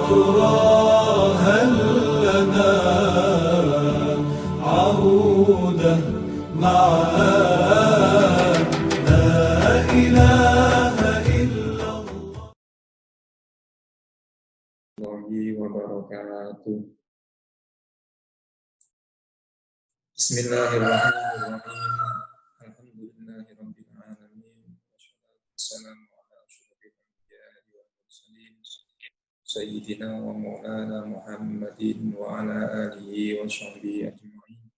ترى هل لنا عودة معاد لا إله إلا الله وبركاته. Bismillahirrahmanirrahim. Alhamdulillahirabbil alamin. Wassalamu ala asyrofil anbiya'i wal mursalin. Sayyidina wa maulana Muhammadin wa ala alihi wa sahbihi ajma'in.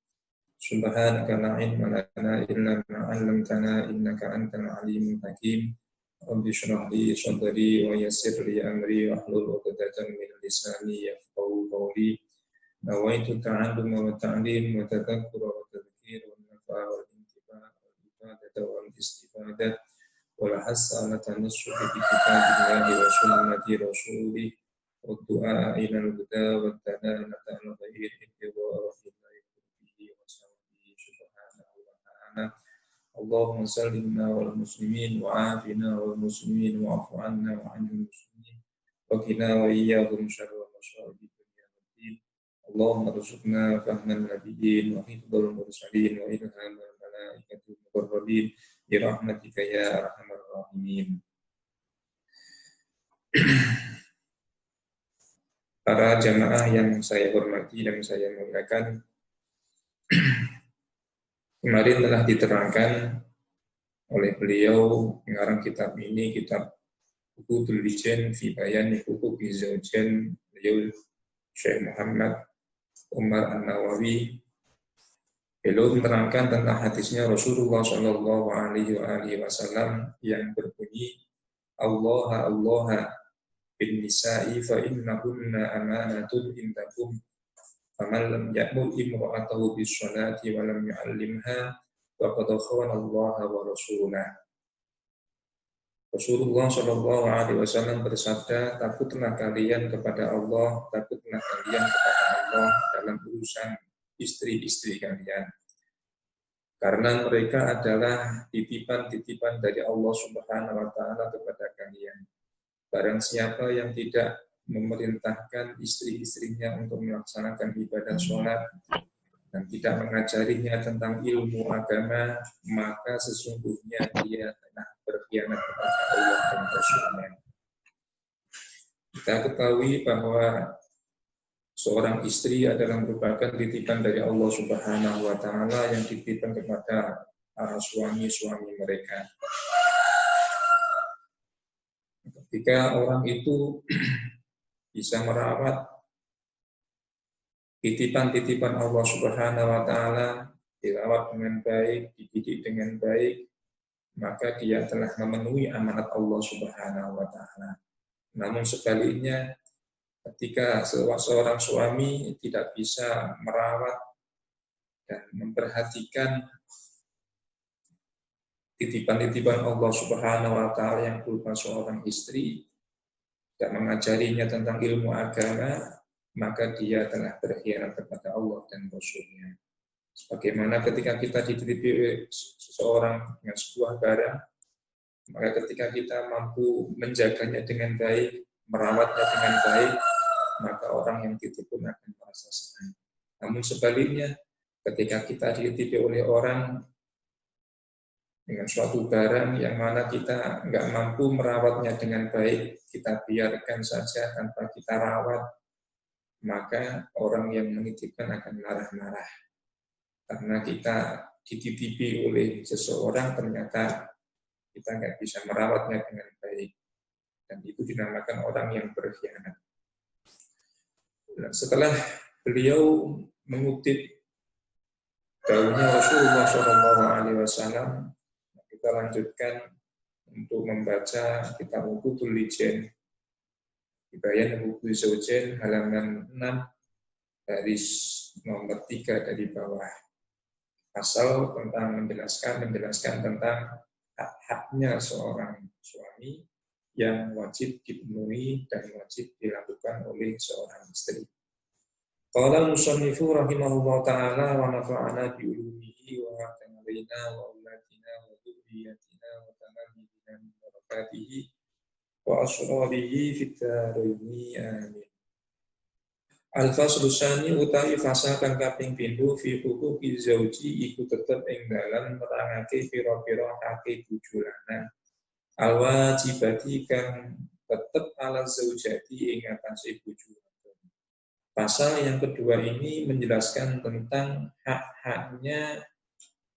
Subhanaka la ilma lana illa ma 'allamtana innaka antal alimul hakim. Rabbi shrah li sadri wa yassir li amri wahlul 'uqdatam min lisani yafqahu qawli. Nawaitu ta'alluma wa ta'lim wa tadhakkura wa tadhkir wa nafa'a wal intifa' wal ifadata wal istifadah wal hassa ala tanassuh bi kitabillahi wa sunnati rasulih wa du'a ila al-huda wa tadanata ala khair ittibaa wa fillahi wa sahbihi subhanahu wa ta'ala. Allahumma sallimna wal muslimin wa afina wal muslimin wa afu anna wa anil muslimin wa qina wa iyyahum syarra masyarabi dunya waddin. Allahumma rzuqna fahman nabiyyin wa hifdzal mursalin wa ilhamal malaikatil muqarrabin bi rahmatika ya arhamar rahimin. Para jamaah yang saya hormati dan saya muliakan, kemarin telah diterangkan oleh beliau pengarang kitab ini, kitab Uqudul Lijan fi Bayani Huquqi Zawjain, beliau Syekh Muhammad Umar An-Nawawi. Beliau menerangkan tentang hadisnya Rasulullah Shallallahu Alaihi Wasallam yang berbunyi, Allah Allah bin nisa'i fa innahunna amanatun indakum faman lam ya'mur imra'atahu bis sholati wa lam yu'allimha faqad khana Allah wa rasulahu. Rasulullah Shallallahu Alaihi Wasallam bersabda, takutlah kalian kepada Allah, takutlah kalian kepada Allah dalam urusan istri-istri kalian, karena mereka adalah titipan-titipan dari Allah Subhanahu Wa Taala kepada kalian. Barang siapa yang tidak memerintahkan istri-istrinya untuk melaksanakan ibadah sholat dan tidak mengajarinya tentang ilmu agama, maka sesungguhnya dia telah berkhianat kepada Allah dan Rasul-Nya. Kita ketahui bahwa seorang istri adalah merupakan titipan dari Allah Subhanahu wa Ta'ala yang dititipkan kepada para suami-suami mereka. Ketika orang itu bisa merawat titipan-titipan Allah Subhanahu wa Ta'ala, dirawat dengan baik, dididik dengan baik, maka dia telah memenuhi amanat Allah Subhanahu wa Ta'ala. Namun sebaliknya, ketika seorang suami tidak bisa merawat dan memperhatikan titipan-titipan Allah Subhanahu wa Ta'ala yang berupa seorang istri, dan mengajarinya tentang ilmu agama, maka dia telah berkhianat kepada Allah dan Rasul-Nya. Sebagaimana ketika kita dititipi oleh seseorang dengan sebuah barang, maka ketika kita mampu menjaganya dengan baik, merawatnya dengan baik, maka orang yang titip pun akan merasa senang. Namun sebaliknya, ketika kita dititipi oleh orang dengan suatu barang yang mana kita nggak mampu merawatnya dengan baik, kita biarkan saja tanpa kita rawat, maka orang yang menitipkan akan marah-marah. Karena kita dititipi oleh seseorang, ternyata kita nggak bisa merawatnya dengan baik. Dan itu dinamakan orang yang berkhianat. Nah, setelah beliau mengutip dawuhnya Rasulullah SAW, kita lanjutkan untuk membaca kitab Uqudul Lijan fi Bayani Huquqi Zawjain halaman 6 baris nomor 3 dari bawah. Pasal tentang menjelaskan tentang hak-haknya seorang suami yang wajib dipenuhi dan wajib dilakukan oleh seorang istri. Qala al-musannifu rahimahullah ta'ala wa nafa'ana bi ulumihi wa ta'alaina wa ulatina wa dzurriyyatina wa tanamina min barakatihi wa asrarihi fit daraini amin. Al-faslu tsani utawi fasal kang kaping pindho fi huquqi zauji iku tetep ing dalam nerangake pira-pira hake bojo lanang. Al-wajibati kang tetep ala zaujati ing atase bojo. Pasal yang kedua ini menjelaskan tentang hak-haknya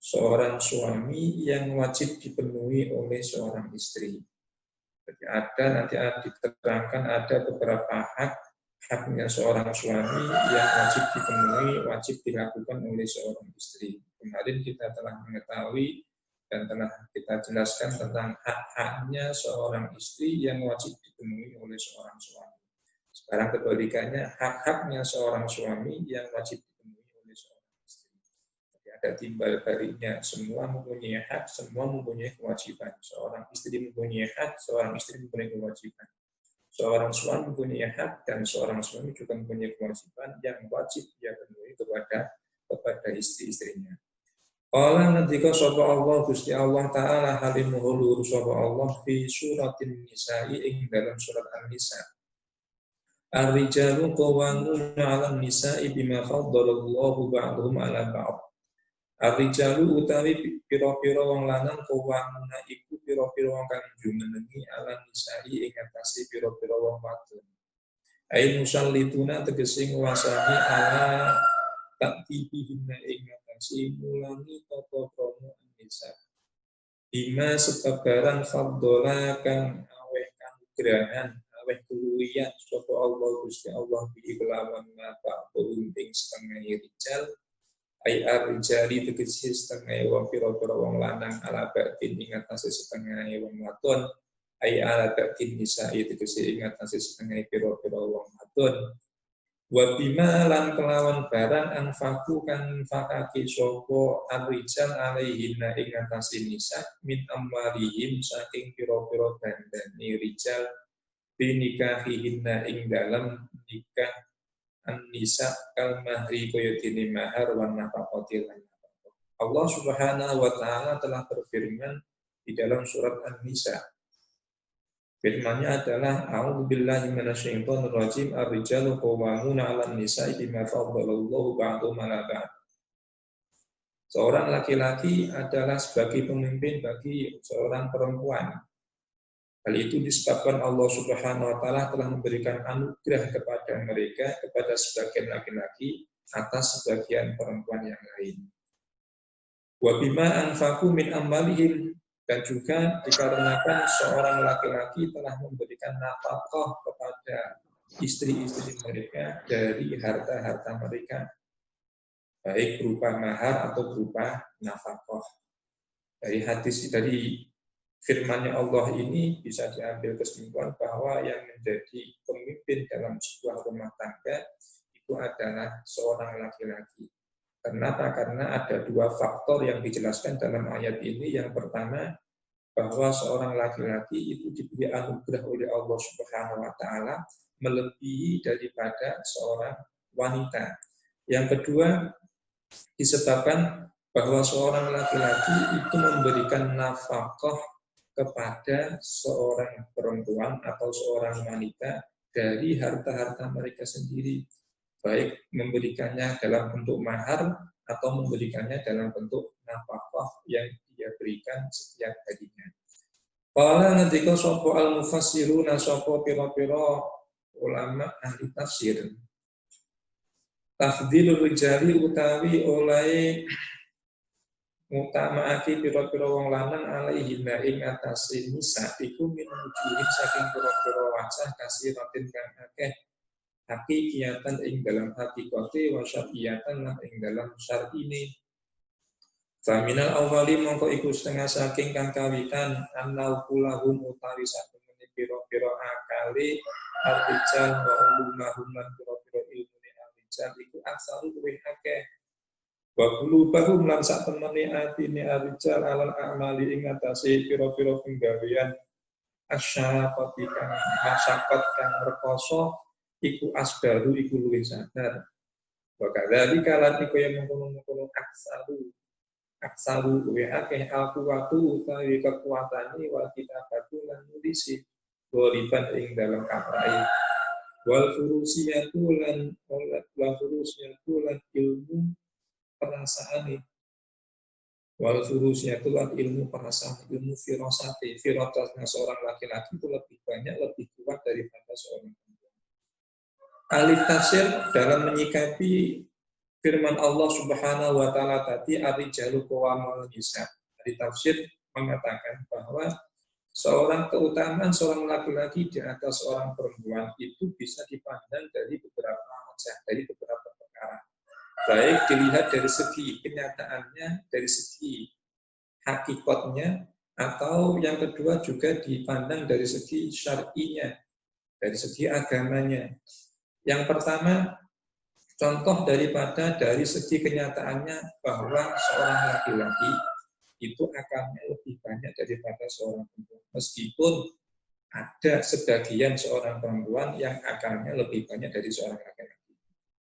seorang suami yang wajib dipenuhi oleh seorang istri. Jadi nanti diterangkan ada beberapa haknya seorang suami yang wajib dipenuhi, wajib dilakukan oleh seorang istri. Kemarin kita telah mengetahui dan telah kita jelaskan tentang hak-haknya seorang istri yang wajib dipenuhi oleh seorang suami. Sekarang kebalikannya, hak-haknya seorang suami yang wajib dipenuhi oleh seorang istri. Jadi ada timbal baliknya, semua mempunyai hak, semua mempunyai kewajiban. Seorang istri mempunyai hak, seorang istri mempunyai kewajiban. Seorang suami mempunyai hak dan seorang suami juga mempunyai kewajiban yang wajib dia penuhi kepada istri-istrinya. Qala ngendika sapa Allah Gusti Allah taala halimuhu luhur sapa Allah fi suratin nisa'i ing dalam surat An-Nisa. Ar-rijalu qawwamuna 'alan nisa'i bima faddalallahu ba'dhum 'ala ba'd. Ar-rijalu utawi pira-pira wong lanang qawwamuna iku pira-pira wong kang jumenengi 'alan nisa'i ing atase pira-pira wong wadon. Ai musallituna tegese nguasani ala taktibihinna ing atase mulangi tata krama nisa. Bima sebab barang faddola kang aweh kanugrahan aweh kuluwiyan sapa Allah Gusti Allah bi kelawan napa ing setengah rijal ai ar-rijali tegese setengah wong pira-pira wong lanang ala batin ing atase setengah wong wadon ai ala batin nisa tegese ing atase setengah pira-pira wong wadon. Wa bima lan kelawan barang anfaku kan fakake sapa ar-rijal alaihinna ing atase nisa min amwalihim saking pira-pira bandane rijal binikahihinna ing dalam nikah an-nisa kal mahri kaya dene mahar wa nafaqati lan nafaqah. Allah Subhanahu wa taala telah berfirman di dalam surat An-Nisa. Firman-Nya adalah a'udzubillahi minasyaitonir rajim ar-rijalu qawwamuna 'alan nisa'i bima faddalallahu ba'dhum 'ala ba'd. Seorang laki-laki adalah sebagai pemimpin bagi seorang perempuan. Hal itu disebabkan Allah Subhanahu wa taala telah memberikan anugerah kepada mereka, kepada sebagian laki-laki atas sebagian perempuan yang lain. Wa bima anfaqu min amwalihim, dan juga dikarenakan seorang laki-laki telah memberikan nafkah kepada istri-istri mereka dari harta-harta mereka, baik berupa mahar atau berupa nafkah. Dari firman-Nya Allah ini bisa diambil kesimpulan bahwa yang menjadi pemimpin dalam sebuah rumah tangga itu adalah seorang laki-laki. Kenapa? Karena ada dua faktor yang dijelaskan dalam ayat ini. Yang pertama, bahwa seorang laki-laki itu diberi anugerah oleh Allah Subhanahu wa taala melebihi daripada seorang wanita. Yang kedua, disebabkan bahwa seorang laki-laki itu memberikan nafkah kepada seorang perempuan atau seorang wanita dari harta-harta mereka sendiri, baik memberikannya dalam bentuk mahar atau memberikannya dalam bentuk nafkah yang dia berikan setiap harinya. Qala ngendika sapa al-mufassiruna sapa pira-pira ulama ahli tafsir. Tafdilul rijali utawi oleh ngutamaake pira-pira wong lanang alaihinna ing atase nisa iku min wujuhin saking pira-pira wajah kasiratin kang akeh hakikatan ing dalam hakikate wa syar'iyatan lan ing dalam syar'ine. Faminal awali mongko iku setengah saking kang kawitan annal kulahum utawi satemene pira-pira akale artijan wa ulumahum lan pira-pira ilmune artijan iku aksaru luwih akeh. Wa qulubahum lan sak temene atine arrijal alal a'mali ing atase pira-pira penggawean asyaqati kang masyaqat kang rekoso iku asbaru iku luwih sadar. Wa kadzalika lan iku yang mengkono-mengkono aksaru luwih akeh alquwatu utawi kekuatane wa kitabatu lan nulisi goliban ing dalam kaprai. Wal furusiyatu lan ilmu perasaan. Wal furusiyatu lan ilmu perasaan, ilmu firasati. Firasatnya seorang laki-laki itu lebih banyak, lebih kuat daripada seorang perempuan. Ahli tafsir dalam menyikapi firman Allah Subhanahu wa taala tadi, ar-rijalu qawwamuna 'alan nisa. Ahli tafsir mengatakan bahwa keutamaan seorang laki-laki di atas seorang perempuan itu bisa dipandang dari beberapa wajah, dari beberapa perkara. Baik dilihat dari segi kenyataannya, dari segi hakikatnya, atau yang kedua juga dipandang dari segi syar'inya, dari segi agamanya. Yang pertama, contoh dari segi kenyataannya bahwa seorang laki-laki itu akalnya lebih banyak daripada seorang perempuan. Meskipun ada sebagian seorang perempuan yang akalnya lebih banyak dari seorang laki-laki.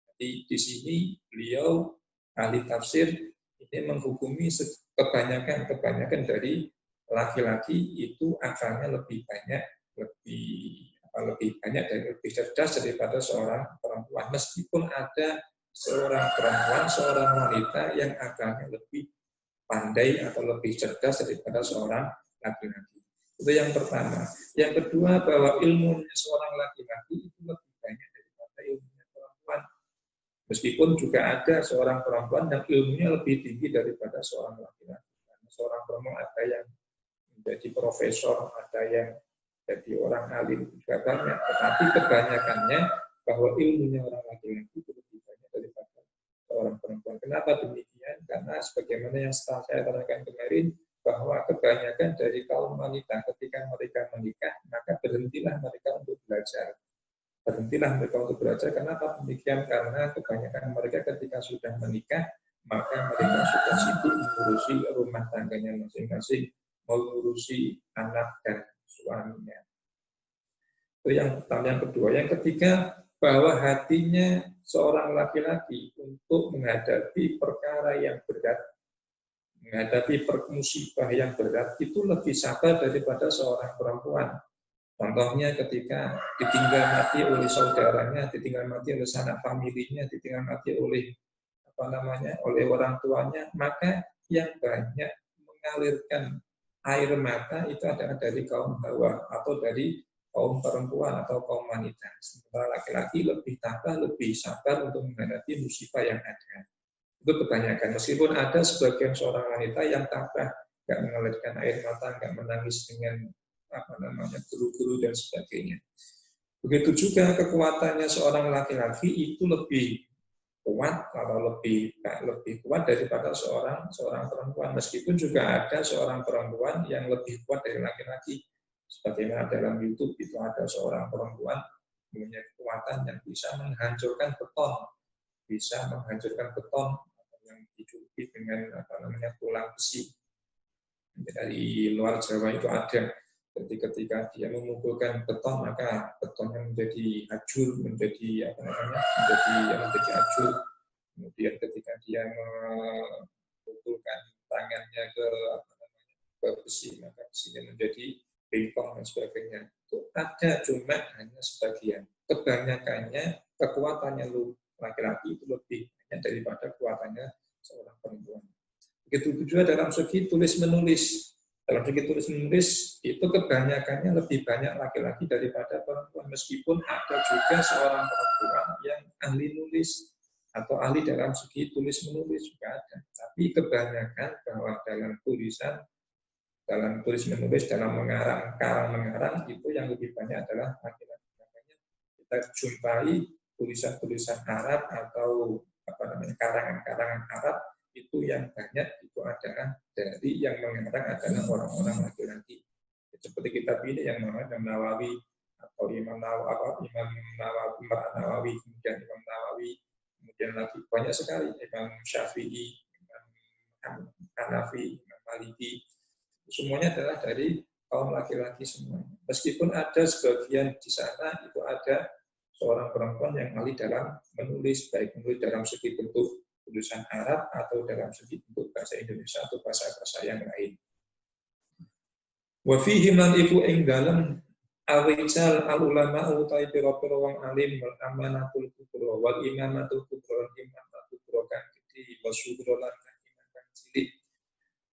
Jadi di sini beliau ahli tafsir ini menghukumi kebanyakan dari laki-laki itu akalnya lebih banyak, lebih banyak dan lebih cerdas daripada seorang perempuan. Meskipun ada seorang perempuan, seorang wanita yang akalnya lebih pandai atau lebih cerdas daripada seorang laki-laki. Itu yang pertama. Yang kedua, bahwa ilmunya seorang laki-laki itu lebih banyak daripada ilmunya perempuan. Meskipun juga ada seorang perempuan yang ilmunya lebih tinggi daripada seorang laki-laki. Karena seorang perempuan ada yang menjadi profesor, ada yang jadi orang alim, juga banyak. Tetapi kebanyakannya bahwa ilmunya orang laki-laki itu lebih banyak daripada seorang perempuan. Kenapa demikian? Karena sebagaimana yang setelah saya terangkan kemarin, bahwa kebanyakan dari kaum wanita ketika mereka menikah, maka berhentilah mereka untuk belajar. Berhentilah mereka untuk belajar. Kenapa demikian? Karena kebanyakan mereka ketika sudah menikah, maka mereka sudah sibuk mengurusi rumah tangganya masing-masing, mengurusi anak dan suaminya. Itu yang pertama. Yang kedua, yang ketiga, bahwa hatinya seorang laki-laki untuk menghadapi perkara yang berat, menghadapi musibah yang berat, itu lebih sabar daripada seorang perempuan. Contohnya ketika ditinggal mati oleh saudaranya, ditinggal mati oleh sanak familinya, ditinggal mati oleh oleh orang tuanya, maka yang banyak mengalirkan air mata itu adalah dari kaum hawa atau dari kaum perempuan atau kaum wanita. Sementara laki-laki lebih tabah, lebih sabar untuk menghadapi musibah yang ada. Itu kebanyakan. Meskipun ada sebagian seorang wanita yang tabah, nggak mengalirkan air mata, nggak menangis dengan guru-guru dan sebagainya. Begitu juga kekuatannya seorang laki-laki itu lebih kuat, kalau lebih kuat daripada seorang perempuan. Meskipun juga ada seorang perempuan yang lebih kuat dari laki-laki. Sebagaimana dalam YouTube itu ada seorang perempuan punya kekuatan yang bisa menghancurkan beton yang dijuluki dengan tulang besi. Dari luar Jawa itu ada. Jadi ketika dia memukulkan beton, maka betonnya menjadi hancur, menjadi hancur. Kemudian ketika dia memukulkan tangannya ke besi, maka besinya menjadi bengkong dan sebagainya. Itu ada, cuma hanya sebagian. Kebanyakannya kekuatannya laki-laki itu lebih banyak daripada kekuatannya seorang perempuan. Begitu juga dalam segi tulis-menulis. Dalam segi tulis-menulis itu kebanyakannya lebih banyak laki-laki daripada perempuan. Meskipun ada juga seorang perempuan yang ahli nulis atau ahli dalam segi tulis-menulis juga ada. Tapi kebanyakan bahwa dalam tulis-menulis, dalam mengarang itu yang lebih banyak adalah laki-laki. Makanya kita jumpai tulisan-tulisan Arab atau karangan-karangan Arab itu yang banyak itu adalah dari yang mengarang adalah orang-orang laki-laki. Seperti kitab ini yang namanya Nawawi atau Imam Nawawi, kemudian Imam Nawawi, kemudian lagi banyak sekali Imam Syafi'i, Imam Hanafi, Imam Maliki. Semuanya adalah dari kaum laki-laki semuanya. Meskipun ada sebagian di sana itu ada seorang perempuan yang ahli dalam menulis, baik menulis dalam segi bentuk tulisan Arab atau dalam segi bentuk bahasa Indonesia atau bahasa-bahasa yang lain. Wa fihi man iku ing dalem Awijal al-ulama utai piro-piro wong alim wal amanatul kubro wal imamatul kubro imamatul kubro kang gede wasudro lan kang imam kang cilik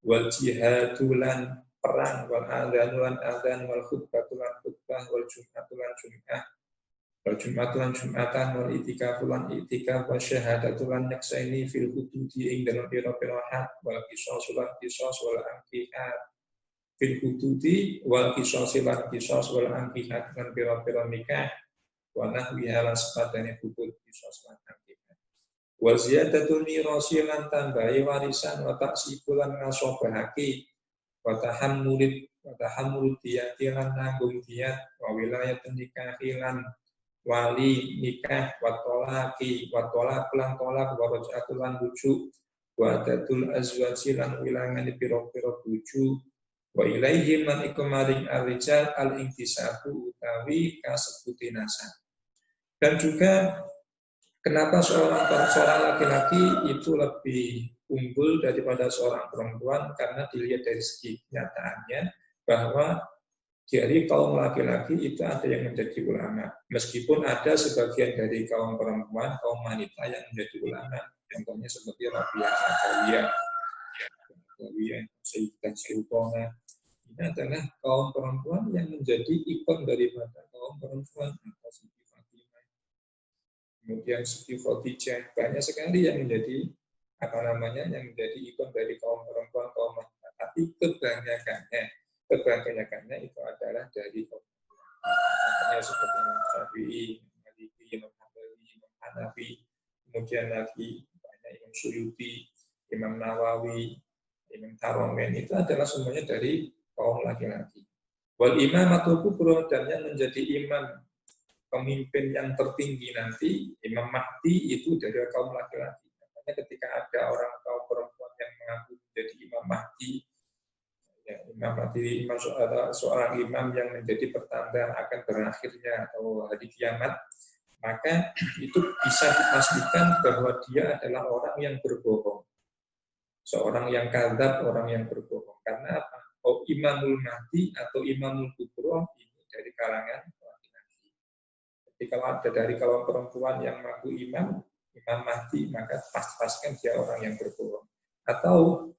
wal jihadulan perang wal adzanulan adzan wal khutbatulan khutbah wal jum'atulan jum'ah wal jum'atulan jum'atan wal itikafulan itikaf wa syahadatulan yaksaini fil hududi ing dalam piro-piro had wal qisasulan qisas wal anqihat fil hududi wal qisas wal anqihat lan piro-piro nikah wa nahwiha lan sepadane hudud qisas lan anqihat wa ziyadatul mirasi lan tambahi warisan wa taksibulan ngasobahake wa tahammulud diyati lan nanggung diyat wa wilayatun nikahi lan wali nikah wa tolaki wa tolak lan tolak wa raj'atul lan rujuk wa adatul azwaji lan wilangan piro-piro bojo wa ilaihim man ikumaring al-rijal al-intisabu utawi kasebuti nasab. Dan juga kenapa seorang laki-laki itu lebih unggul daripada seorang perempuan, karena dilihat dari segi kenyataannya bahwa dari kaum laki-laki itu ada yang menjadi ulama, meskipun ada sebagian dari kaum perempuan, kaum wanita yang menjadi ulama, contohnya seperti Rabi'ah Adawiyah, Sayyidah Sultana. Ini adalah kaum perempuan yang menjadi ikon daripada kaum perempuan, atau Siti Fatimah, kemudian Siti Khadijah, banyak sekali yang menjadi yang menjadi ikon dari kaum perempuan, kaum wanita. Tapi kebanyakannya itu adalah dari kaum perempuan, seperti Imam Syafi'i, Maliki, Imam Hambali, Imam Hanafi, kemudian lagi banyak Imam Suyuti, Imam Nawawi, Imam Taromen, itu adalah semuanya dari kaum laki-laki. Wal imamatul kubro, dan yang menjadi imam, pemimpin yang tertinggi nanti, Imam Mahdi, itu dari kaum laki-laki. Makanya ketika ada orang kaum perempuan yang mengaku menjadi Imam Mahdi, ya, Imam Mahdi, seorang imam yang menjadi pertanda akan berakhirnya atau hari kiamat, maka itu bisa dipastikan bahwa dia adalah orang yang berbohong. Seorang yang kadzab, orang yang berbohong. Karena apa? Imamul Mahdi atau Imamul Kubro ini dari kalangan laki-laki. Jadi kalau ada dari kaum perempuan yang mengaku Imam Mahdi, maka pastikan dia orang yang berbohong. Atau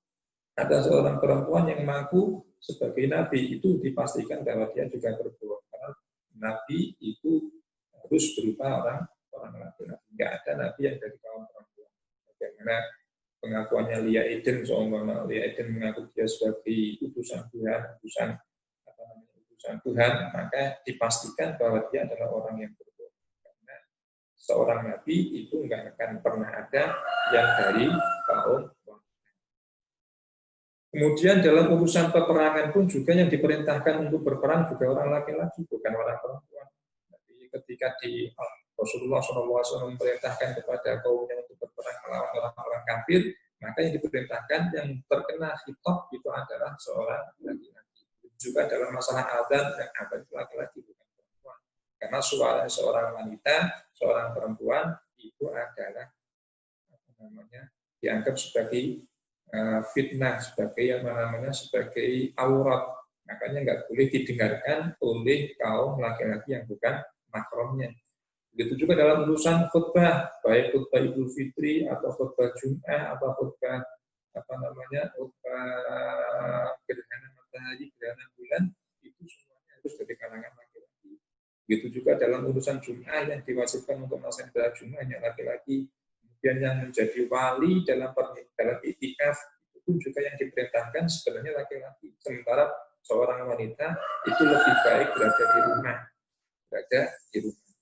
ada seorang perempuan yang mengaku sebagai Nabi, itu dipastikan bahwa dia juga berbohong. Karena Nabi itu harus berupa orang laki-laki. Tidak ada Nabi yang dari kaum perempuan. Bagaimana pengakuannya Lia Eden, seumpama Lia Eden mengaku dia sebagai utusan Tuhan, maka dipastikan bahwa dia adalah orang yang berbohong. Karena seorang nabi itu nggak akan pernah ada yang dari kaum wanita. Kemudian dalam urusan peperangan pun juga yang diperintahkan untuk berperang juga orang laki-laki, bukan orang perempuan. Jadi ketika di Rasulullah SAW memerintahkan kepada kaumnya untuk berperang melawan orang-orang kafir, maka yang diperintahkan yang terkena khitab itu adalah seorang laki-laki. Juga dalam masalah adzan, yang adzan itu laki-laki bukan perempuan. Karena suara seorang wanita, seorang perempuan itu adalah dianggap sebagai fitnah, sebagai sebagai aurat. Makanya nggak boleh didengarkan oleh kaum laki-laki yang bukan mahramnya. Begitu juga dalam urusan khutbah, baik khutbah Idul Fitri atau khutbah Jum'ah atau khutbah khutbah gerhana matahari, gerhana bulan, itu semuanya harus dari kalangan laki-laki. Begitu juga dalam urusan Jum'ah yang diwajibkan untuk melaksanakan Jum'ah yang laki-laki. Kemudian yang menjadi wali dalam iktikaf itu pun juga yang diperintahkan sebenarnya laki-laki. Sementara seorang wanita itu lebih baik berada di rumah.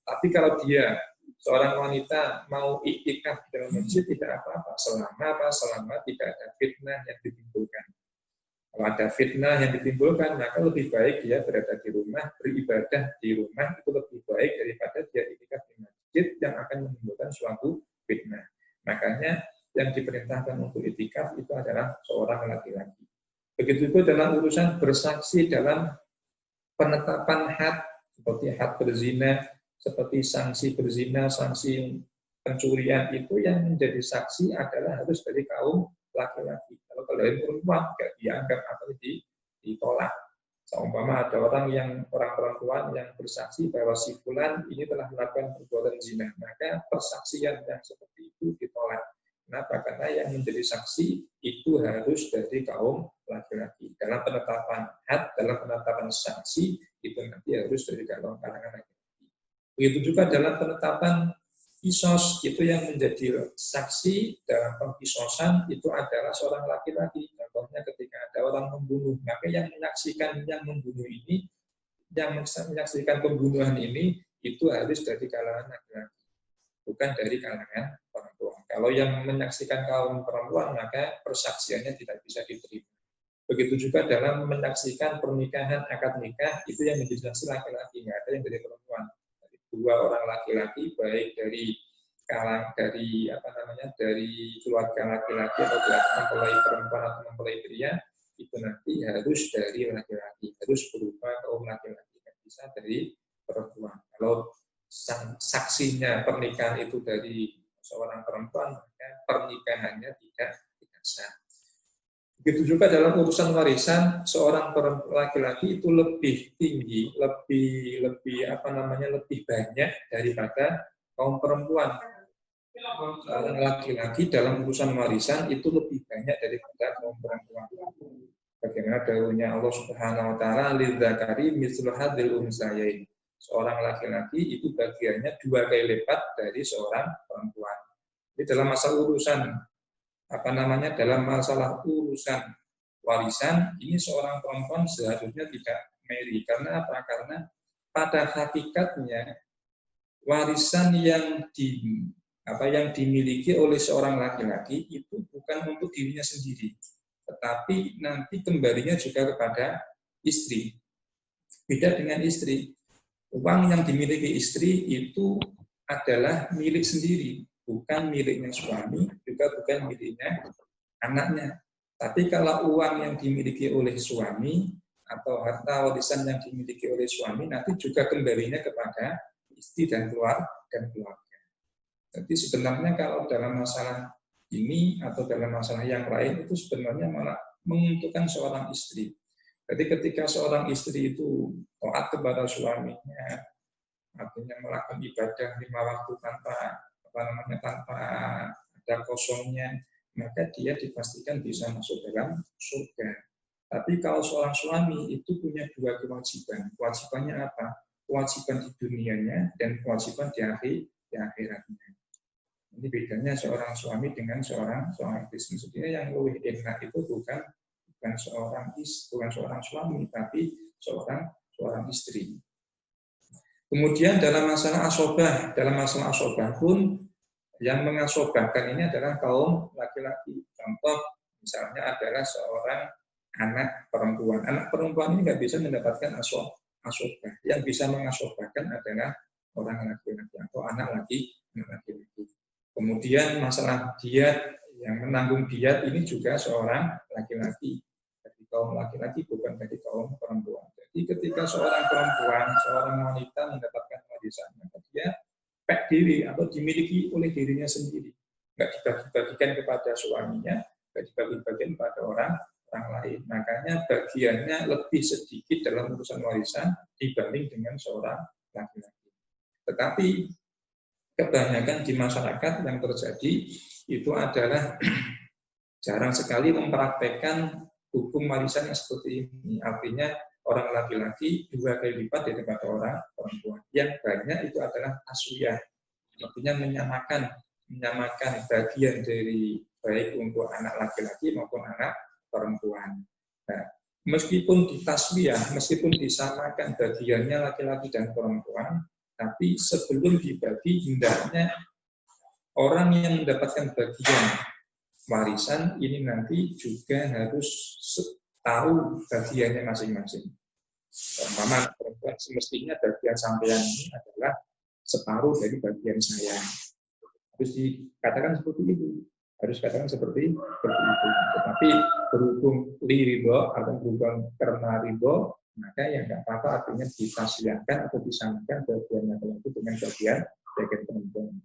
Tapi kalau dia seorang wanita mau iktikaf dalam masjid tidak apa-apa selama tidak ada fitnah yang ditimbulkan. Kalau ada fitnah yang ditimbulkan, maka lebih baik dia berada di rumah, beribadah di rumah, itu lebih baik daripada dia iktikaf di masjid yang akan menimbulkan suatu fitnah. Makanya yang diperintahkan untuk iktikaf itu adalah seorang laki-laki. Begitu juga dalam urusan bersaksi dalam penetapan had, seperti had berzina, seperti sanksi berzina, sanksi pencurian, itu yang menjadi saksi adalah harus dari kaum laki-laki. Kalau dari perempuan tidak dianggap atau ditolak. Seumpama ada orang perempuan yang bersaksi bahwa si fulan ini telah melakukan perbuatan zina, maka persaksian yang seperti itu ditolak. Kenapa? Karena yang menjadi saksi itu harus dari kaum laki-laki. Dalam penetapan had, dalam penetapan saksi itu nanti harus dari kalangan laki-laki. Begitu juga dalam penetapan kisos, itu yang menjadi saksi dalam pengkisosan itu adalah seorang laki-laki. Contohnya ketika ada orang membunuh, maka yang menyaksikan yang membunuh ini, yang menyaksikan pembunuhan ini, itu harus dari kalangan laki-laki, bukan dari kalangan perempuan. Kalau yang menyaksikan kaum perempuan, maka persaksiannya tidak bisa diterima. Begitu juga dalam menyaksikan pernikahan, akad nikah, itu yang menjadi saksi laki-laki, nggak ada yang dari perempuan. Dua orang laki-laki, baik dari dari keluarga laki-laki atau mempelai perempuan atau mempelai pria, itu nanti harus dari laki-laki, harus berupa kaum laki-laki, tidak bisa dari perempuan. Kalau saksinya pernikahan itu dari seorang perempuan, maka pernikahannya tidak sah. Begitu juga dalam urusan warisan, seorang laki-laki itu lebih tinggi, lebih banyak daripada kaum perempuan. Seorang laki-laki dalam urusan warisan itu lebih banyak daripada kaum perempuan. Bagaimana dahulunya Allah Subhanahu wa taala, lidzakari mithlu hadzil unsyayain. Seorang laki-laki itu bagiannya 2 kali lipat dari seorang perempuan. Jadi dalam masalah urusan dalam masalah urusan warisan, ini seorang perempuan seharusnya tidak marry. Karena apa? Karena pada hakikatnya warisan yang dimiliki oleh seorang laki-laki itu bukan untuk dirinya sendiri, tetapi nanti kembalinya juga kepada istri. Beda dengan istri. Uang yang dimiliki istri itu adalah milik sendiri, bukan miliknya suami, juga bukan miliknya anaknya. Tapi kalau uang yang dimiliki oleh suami atau harta warisan yang dimiliki oleh suami nanti juga kembalinya kepada istri dan keluarga. Jadi sebenarnya kalau dalam masalah ini atau dalam masalah yang lain itu sebenarnya malah menguntungkan seorang istri. Jadi ketika seorang istri itu taat kepada suaminya, artinya melakukan ibadah 5 waktu tanpa ada kosongnya, maka dia dipastikan bisa masuk dalam surga. Tapi kalau seorang suami itu punya 2 kewajiban. Kewajibannya apa? Kewajiban di dunianya dan kewajiban di akhiratnya. Ini bedanya seorang suami dengan seorang istri. Maksudnya yang lebih enak itu bukan seorang suami, tapi seorang istri. Kemudian dalam masalah asobah pun yang mengasobahkan ini adalah kaum laki-laki. Contoh misalnya adalah seorang anak perempuan. Anak perempuan ini nggak bisa mendapatkan asobah. Yang bisa mengasobahkan adalah orang laki-laki atau anak laki-laki. Kemudian masalah diat, yang menanggung diat ini juga seorang laki-laki. Dari kaum laki-laki bukan dari kaum perempuan. Jadi ketika seorang perempuan, seorang wanita mendapatkan warisan, maka dia pek diri atau dimiliki oleh dirinya sendiri. Nggak dibagi-bagikan kepada suaminya, nggak dibagi-bagikan kepada orang lain. Makanya bagiannya lebih sedikit dalam urusan warisan dibanding dengan seorang laki-laki. Tetapi kebanyakan di masyarakat yang terjadi itu adalah jarang sekali mempraktekkan hukum warisan yang seperti ini. Artinya orang laki-laki 2 kali lipat daripada orang perempuan. Yang banyak itu adalah aswiyah. Artinya menyamakan bagian dari baik untuk anak laki-laki maupun anak perempuan. Nah, meskipun ditaswiyah, meskipun disamakan bagiannya laki-laki dan perempuan, tapi sebelum dibagi hendaknya orang yang mendapatkan bagian warisan ini nanti juga harus tahu bagiannya masing-masing. Umpama perempuan semestinya bagian sampean ini adalah separuh dari bagian saya. Harus dikatakan seperti itu. Tetapi berhubung ridho atau berhubung karena ridho, maka yang nggak apa-apa artinya ditasyakan atau disamakan bagiannya laki dengan bagian perempuan.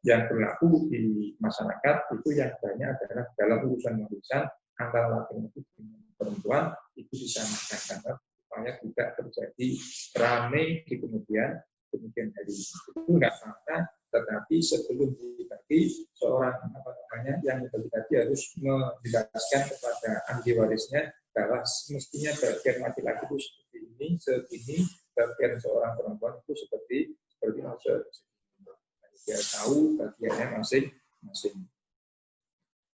Yang berlaku di masyarakat itu yang banyak adalah dalam urusan warisan antara laki-laki dengan perempuan itu disamakan karena supaya tidak terjadi rame di kemudian hari. Itu nggak apa-apa, tetapi sebelum dibagi seorang yang dibagi harus menjelaskan kepada ahli warisnya bahwa mestinya bagian laki-laki itu seperti ini, segini, bagian seorang perempuan itu seperti dia tahu bagiannya masing-masing.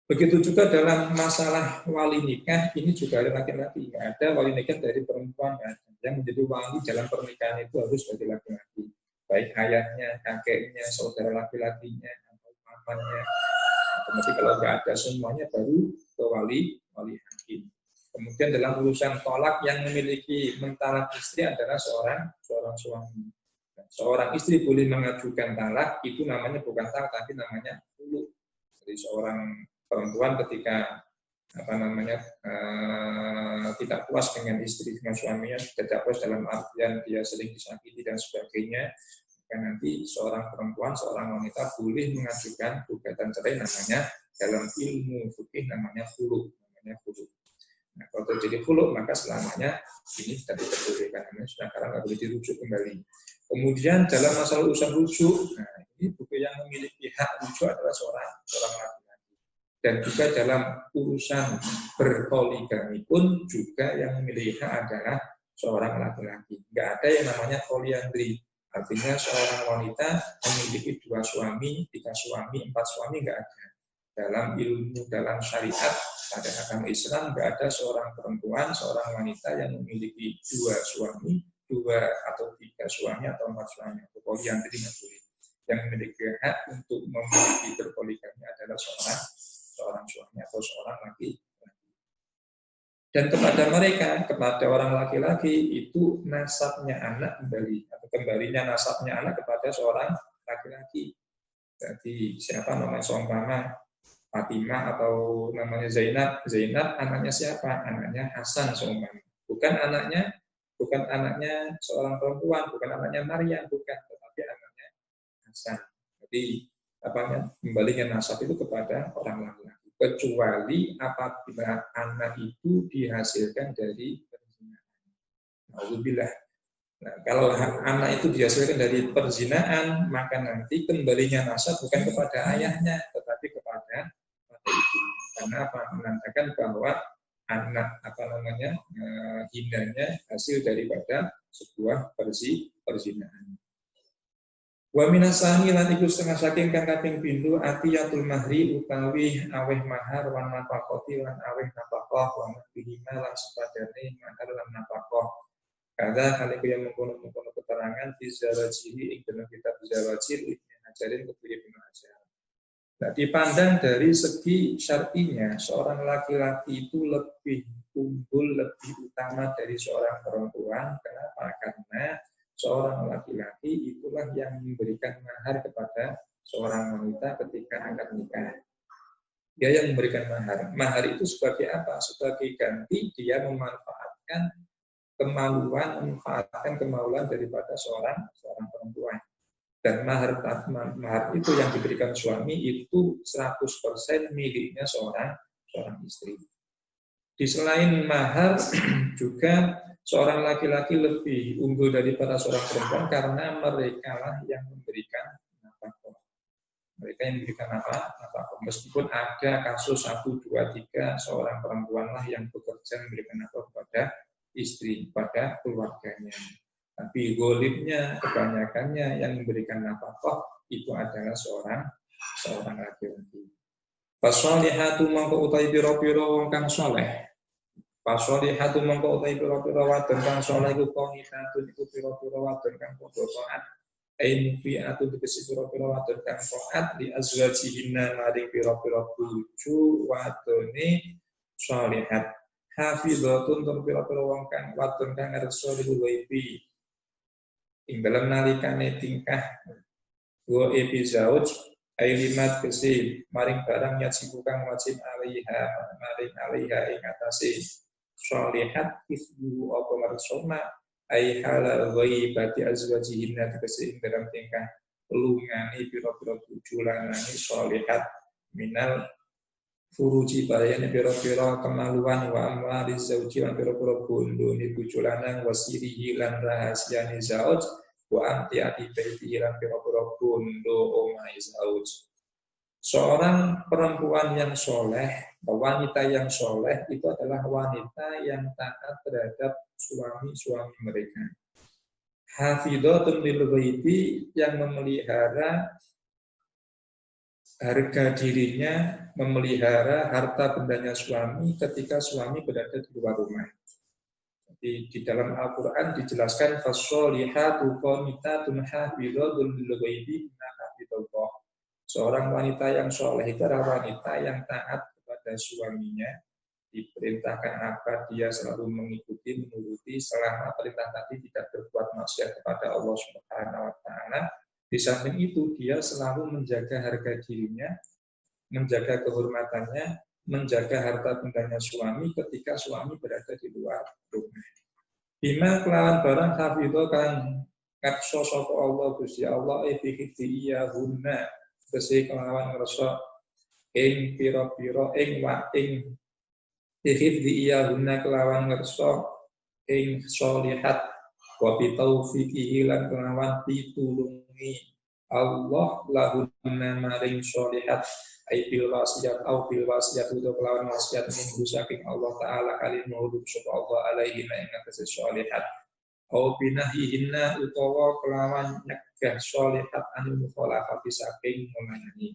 Begitu juga dalam masalah wali nikah, ini juga ada laki-laki. Nggak ada wali nikah dari perempuan. Yang menjadi wali dalam pernikahan itu harus dari laki-laki. Baik ayahnya, kakeknya, saudara laki-lakinya, atau pamannya. Nanti kalau nggak ada semuanya baru ke wali hakim. Kemudian dalam urusan tolak yang memiliki mentalak istri adalah seorang suami. Seorang istri boleh mengajukan talak, itu namanya bukan talak, tapi namanya khulu. Jadi seorang perempuan ketika tidak puas dengan istri, dengan suaminya, tidak puas dalam artian dia sering disakiti dan sebagainya, maka nanti seorang perempuan, seorang wanita boleh mengajukan gugatan cerai, namanya dalam ilmu fikih namanya khulu. Nah, kalau terjadi khulu, maka selamanya ini tidak diperbolehkan, namanya sudah karena nggak boleh dirujuk kembali. Kemudian dalam masalah urusan rujuk, nah ini buku yang memiliki hak rujuk adalah seorang laki-laki. Dan juga dalam urusan berpoligami pun juga yang memiliki hak adalah seorang laki-laki. Nggak ada yang namanya poliandri. Artinya seorang wanita memiliki 2 suami, 3 suami, 4 suami, nggak ada. Dalam ilmu, dalam syariat, pada agama Islam, nggak ada seorang perempuan, seorang wanita yang memiliki 2 suami, 2 atau 3 suami, atau 4 suami. Atau poliandri nggak boleh. Yang memiliki hak untuk memiliki berpoligami adalah seorang suami atau seorang laki-laki. Dan kepada mereka, kepada orang laki-laki itu nasabnya anak kembali, atau kembalinya nasabnya anak kepada seorang laki-laki. Jadi siapa namanya seumpama Fatimah atau namanya Zainab anaknya siapa? Anaknya Hasan seumpama. Bukan anaknya seorang perempuan, bukan anaknya Maryam, bukan, tetapi anaknya Hasan. Jadi kembalinya nasab itu kepada orang laki-laki, kecuali apabila anak itu dihasilkan dari perzinahan. Alhamdulillah. Nah, kalau anak itu dihasilkan dari perzinaan, maka nanti kembalinya nasab bukan kepada ayahnya, tetapi kepada ibunya. Karena menandakan bahwa anak hinanya hasil daripada sebuah perzinaan. Wa minasani lan iku setengah saking kang kaping pindho atiyatul mahri utawi aweh mahar wan nafaqati lan aweh nafaqah wa bihima lan sepadane mahar lan nafaqah. Kada kali yang mengkono-mengkono keterangan di Zawajiri ing dalam kitab Zawajir Ibnu Hajarin kepada Ibnu Hajar. Nah, dipandang dari segi syar'inya, seorang laki-laki itu lebih unggul, lebih utama dari seorang perempuan. Kenapa? Karena seorang laki-laki itulah yang memberikan mahar kepada seorang wanita ketika akad nikah. Dia yang memberikan mahar. Mahar itu sebagai apa? Sebagai ganti dia memanfaatkan kemauan daripada seorang perempuan. Dan mahar itu yang diberikan suami itu 100% miliknya seorang istri. Di selain mahar juga seorang laki-laki lebih unggul daripada seorang perempuan karena mereka lah yang memberikan nafkah. Mereka yang memberikan nafkah. Meskipun ada kasus 1, 2, 3 seorang perempuan lah yang bekerja memberikan nafkah kepada istri, pada keluarganya. Tapi golibnya, kebanyakannya yang memberikan nafkah itu adalah seorang laki-laki. Fasolihatu mangko utai piro-piro wong kang soleh. Fasolihatu mangko utai piro-piro wadon kang soleh iku qanitatun iku piro-piro wadon kang padha taat. Ain fi atu dikesi piro-piro wadon kang taat di azwajihinna maring piro-piro bojo wadone solihat. Hafizatun tur piro-piro wong kang wadon kang ngerso liwaibi. Ing dalam nalikane tingkah wa epizauj ailimat kesi maring barang yajibu kang wajib alaiha ing atase sholihat ifdu apa marsona ai halal ghaibati azwajihinna kesi ing dalam tingkah lungani pira-pira bojo lanang sholihat minal furuji bayane pira-pira kemaluan wa amwali zauji lan pira-pira bondo ni bojo lanang wasirihi lan rahasiane zauj wa antiati baiti lan pira-pira bondo omahe zauj. Seorang perempuan yang soleh, wanita yang soleh itu adalah wanita yang taat terhadap suami-suami mereka. Hafidhatun lil ghaiti, yang memelihara harga dirinya, memelihara harta bendanya suami ketika suami berada di luar rumah. Jadi di dalam Al-Quran dijelaskan fasolihatu qanitatun hafidhatun lil ghaiti bima hafidhallah. Seorang wanita yang soleh itu adalah wanita yang taat kepada suaminya, diperintahkan apa dia selalu mengikuti, menuruti selama perintah tadi tidak berbuat maksiat kepada Allah Subhanahu wa taala. Di samping itu dia selalu menjaga harga dirinya, menjaga kehormatannya, menjaga harta bendanya suami ketika suami berada di luar rumah. Bima kelawan barang hafidho kan ngakso sapa Allah Gusti Allah fi iyahunna kesih kelawan ngerasa ing pira-pira ing hifdzi iyahunna kelawan ngerasa ing sholihat wa bi taufiqihi lan kelawan pitulungi Allah lahunna maring sholihat ai bil wasiyat au bil wasiyat uta kelawan wasiat min saking Allah taala kalim maulud sapa Allah alaihi ing atase sholihat au binahihinna utawa kelawan nyegah sholihat anu mukhalafati saking melayani.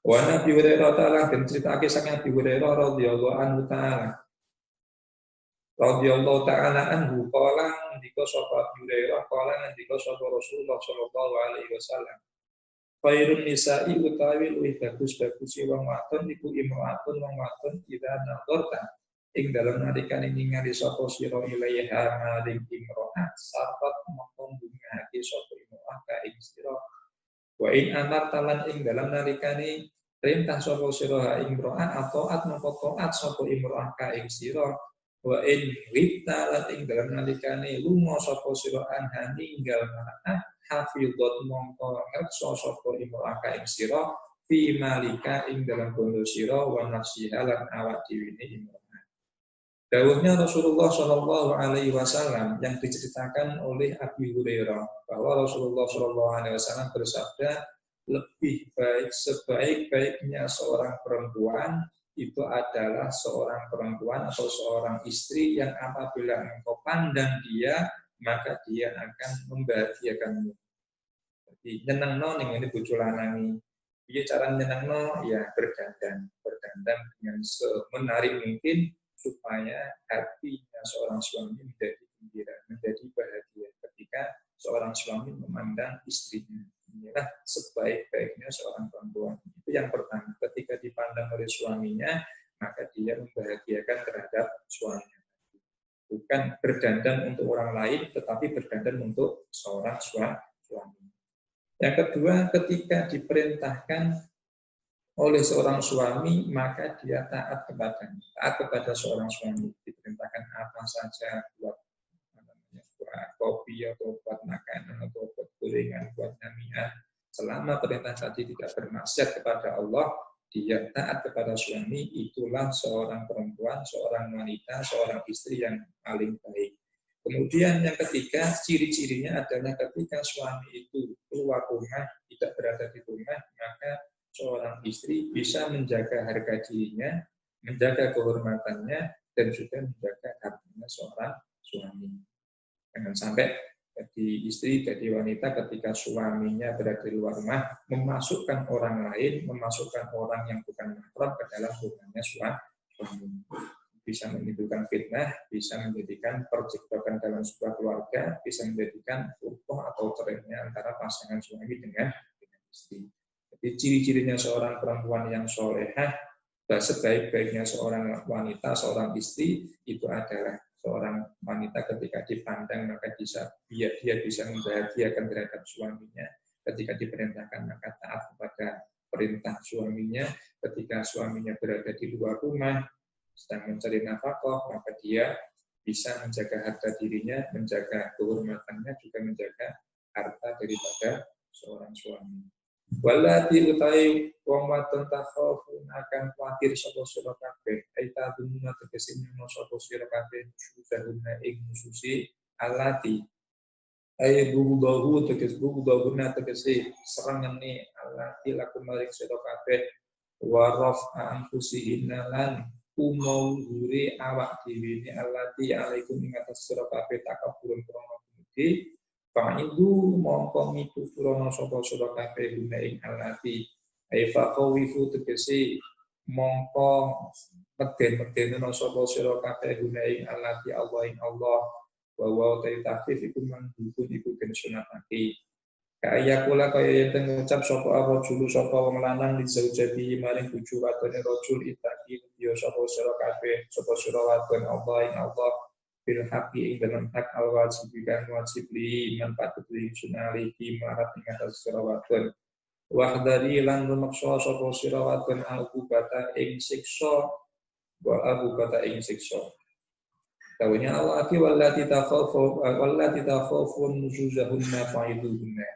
Wa Nabi Hurairah ta'ala dan ceritake saking Nabi Hurairah radhiyallahu anhu ta'ala. Radhiyallahu ta'ala anhu qala ndika sapa Abu Hurairah qala ndika sapa Rasulullah sallallahu alaihi wasallam. Khairun nisa'i utawi luwih bagus-bagusi wong wadon iku imro'atun wong wadon idza nadharta ing dalam nalikane ningali sapa sira ilaiha maring imro'ah sarpat mongko bungahake sapa imro'ah ka ing sira. Wa in amartalan ing dalam nalikane perintah sapa sira ing imro'ah atau mongko taat sapa imro'ah ka ing sira. Wa in witalan ing dalam nalikane lunga sapa sira anha ninggal mar'ah hafidhat mongko ngreksa sapa imro'ah ka ing sira fi malika ing dalam bondo sira wa nafsiha lan awak dhewe imro'ah. Dawuhnya Rasulullah Shallallahu Alaihi Wasallam yang diceritakan oleh Abu Hurairah bahwa Rasulullah Shallallahu Alaihi Wasallam bersabda, lebih baik sebaik-baiknya seorang perempuan itu adalah seorang perempuan atau seorang istri yang apabila engkau pandang dia maka dia akan membahagiakanmu. Jadi nyenengno ning ini bojo lanang. Piye cara nyenengno? Ya berdandan dengan semenarik mungkin supaya hatinya seorang suami menjadi gembira, menjadi bahagia ketika seorang suami memandang istrinya. Inilah sebaik-baiknya seorang perempuan. Itu yang pertama, ketika dipandang oleh suaminya, maka dia membahagiakan terhadap suaminya. Bukan berdandan untuk orang lain, tetapi berdandan untuk seorang suami. Yang kedua, ketika diperintahkan oleh seorang suami, maka dia taat kepada seorang suami. Diperintahkan apa saja buat kopi atau buat makanan atau buat gorengan, buat nyamian. Selama perintah tadi tidak bermaksiat kepada Allah, dia taat kepada suami. Itulah seorang perempuan, seorang wanita, seorang istri yang paling baik. Kemudian yang ketiga, ciri-cirinya adalah ketika suami itu keluar rumah, tidak berada di rumah, maka seorang istri bisa menjaga harga dirinya, menjaga kehormatannya, dan juga menjaga hartanya seorang suami. Jangan sampai jadi istri, jadi wanita ketika suaminya berada di luar rumah, memasukkan orang lain, memasukkan orang yang bukan mahram ke dalam rumahnya suami. Bisa menimbulkan fitnah, bisa menjadikan percekcokan dalam sebuah keluarga, bisa menjadikan furqah atau cerainya antara pasangan suami dengan istri. Jadi ciri-cirinya seorang perempuan yang solehah, dan sebaik-baiknya seorang wanita, seorang istri, itu adalah seorang wanita ketika dipandang maka dia bisa membahagiakan terhadap suaminya, ketika diperintahkan maka taat kepada perintah suaminya, ketika suaminya berada di luar rumah, sedang mencari nafkah, maka dia bisa menjaga harta dirinya, menjaga kehormatannya, juga menjaga harta daripada seorang suami. Walati utai wong wadon takhafun akan kuatir sapa sira kabeh aita dununa tegese nyono sapa sira kabeh susahuna ing mususi alati ay bughdahu tegese tegese serangane alati lakum maring sira kabeh wa rafa anfusihinna lan umawuri awak dhewe ne alati alaikum ing atas sira kabeh takabur krono gede fa'idu mongko mitu surono sapa sira kabeh guna ing alati ai faqawifu tegese mongko meden-medenono sapa sira kabeh guna ing alati Allah ing Allah wa wa ta'tif iku mandukun iku den sunatake kaya kula kaya yen ngucap sapa apa julu sapa wong lanang di zaujati maring bojo wadone rajul itaki ya sapa sira kabeh sapa sira wadon Allah ing Allah bil haqi ing dalam hak al wajib kan wajib li man patut li sunali ki marat ing atas sira wadon wahdari lan rumaksa sapa sira wadon aku bata ing siksa wa abu bata ing siksa tawanya Allah ati wallati takhafun nuzuzahunna fa'iduhunna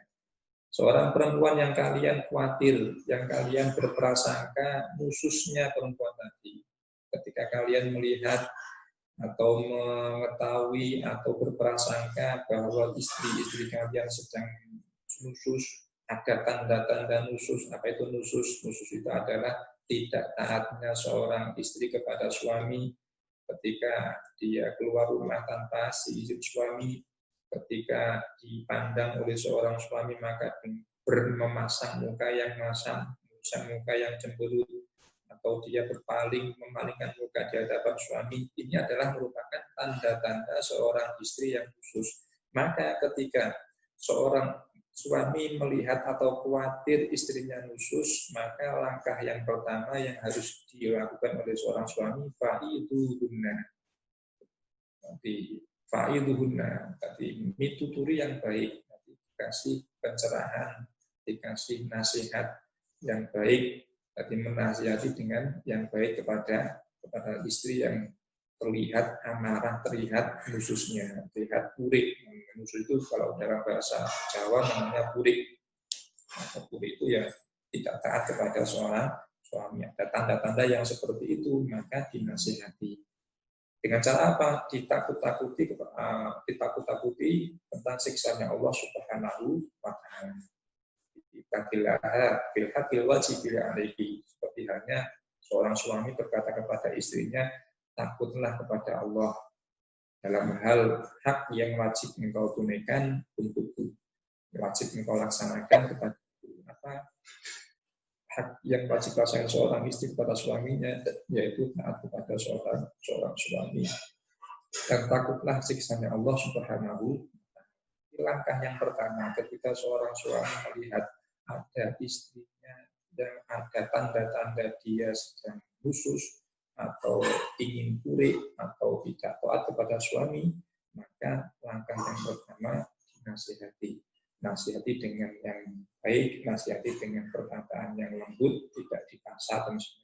seorang perempuan yang kalian khawatir yang kalian berprasangka khususnya perempuan tadi ketika kalian melihat atau mengetahui atau berprasangka bahwa istri-istri kalian sedang nusus, ada tanda-tanda nusus. Apa itu nusus? Nusus itu adalah tidak taatnya seorang istri kepada suami ketika dia keluar rumah tanpa seizin suami, ketika dipandang oleh seorang suami maka memasang muka yang masam, muka yang cemberut, atau dia berpaling memalingkan muka di hadapan suami, ini adalah merupakan tanda-tanda seorang istri yang khusus. Maka ketika seorang suami melihat atau khawatir istrinya khusus, maka langkah yang pertama yang harus dilakukan oleh seorang suami fa'iduhunna, tadi mituturi yang baik, dikasih pencerahan, dikasih nasihat yang baik. Tadi menasihati dengan yang baik kepada istri yang terlihat amarah, terlihat khususnya, terlihat burik. Khusus itu kalau dalam bahasa Jawa namanya burik. Burik itu ya tidak taat kepada seorang suami. Ada tanda-tanda yang seperti itu, maka dinasihati. Dengan cara apa? Ditakut-takuti tentang siksanya Allah Subhanahu wa Ta'ala. Bil wajib alaihi, seperti halnya seorang suami berkata kepada istrinya, takutlah kepada Allah dalam hal hak yang wajib engkau tunaikan untukku, wajib engkau laksanakan kepada hak yang wajib laksanakan seorang istri kepada suaminya, yaitu taat kepada seorang suami, dan takutlah siksanya Allah Subhanahu. Langkah yang pertama ketika seorang suami melihat ada istrinya dan ada tanda-tanda dia sedang khusus atau ingin burik atau tidak taat kepada suami, maka langkah yang pertama nasihati dengan yang baik, nasihati dengan perkataan yang lembut, tidak dipaksa dan sebagainya.